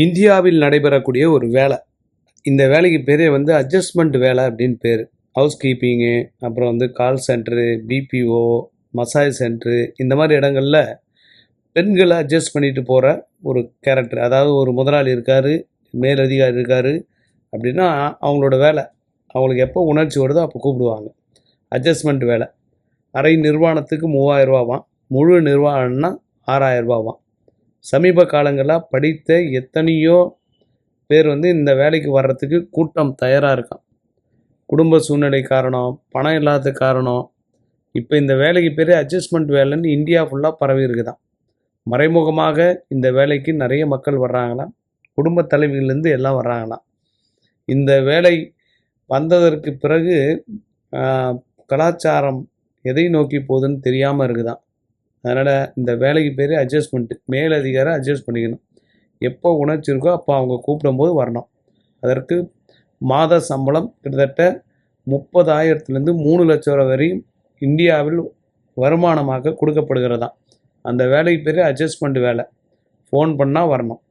இந்தியாவில் நடைபெறக்கூடிய ஒரு வேலை. இந்த வேலைக்கு பேரே வந்து அட்ஜஸ்ட்மெண்ட் வேலை அப்படின்னு பேர். ஹவுஸ் கீப்பிங்கு, அப்புறம் வந்து கால் சென்டரு, பிபிஓ, மசாஜ் சென்டரு, இந்த மாதிரி இடங்களில் பெண்களை அட்ஜஸ்ட் பண்ணிட்டு போகிற ஒரு கேரக்டர். அதாவது ஒரு முதலாளி இருக்கார், மேலதிகாரி இருக்கார் அப்படின்னா அவங்களோட வேலை. அவங்களுக்கு எப்போ உணர்ச்சி வருதோ அப்போ கூப்பிடுவாங்க. அட்ஜஸ்ட்மெண்ட் வேலை. அரை நிர்வாணத்துக்கு 3000 ரூபாவாம், முழு நிர்வாணம்னா 6000 ரூபாவாம். சமீப காலங்களில் படித்த எத்தனையோ பேர் வந்து இந்த வேலைக்கு வர்றதுக்கு கூட்டம் தயாராக இருக்கான். குடும்ப சூழ்நிலை காரணம், பணம் இல்லாத காரணம். இப்போ இந்த வேலைக்கு பேர் அட்ஜஸ்ட்மெண்ட் வேலைன்னு இந்தியா ஃபுல்லாக பரவி இருக்குதான். மறைமுகமாக இந்த வேலைக்கு நிறைய மக்கள் வர்றாங்களாம். குடும்ப தலைவிலேருந்து எல்லாம் வர்றாங்களாம். இந்த வேலை வந்ததற்கு பிறகு கலாச்சாரம் எதை நோக்கி போகுதுன்னு தெரியாமல் இருக்குதான். அதனால் இந்த வேலைக்கு பேர் அட்ஜஸ்ட்மெண்ட்டு. மேலதிகாரம் அட்ஜஸ்ட் பண்ணிக்கணும். எப்போ உணர்ச்சி இருக்கோ அப்போ அவங்க கூப்பிடும்போது வரணும். அதற்கு மாத சம்பளம் கிட்டத்தட்ட 30,000லேருந்து 3 லட்சம் ரூபா வரையும் இந்தியாவில் வருமானமாக கொடுக்கப்படுகிறதாம். அந்த வேலைக்கு பேர் அட்ஜஸ்ட்மெண்ட் வேலை. ஃபோன் பண்ணால் வரணும்.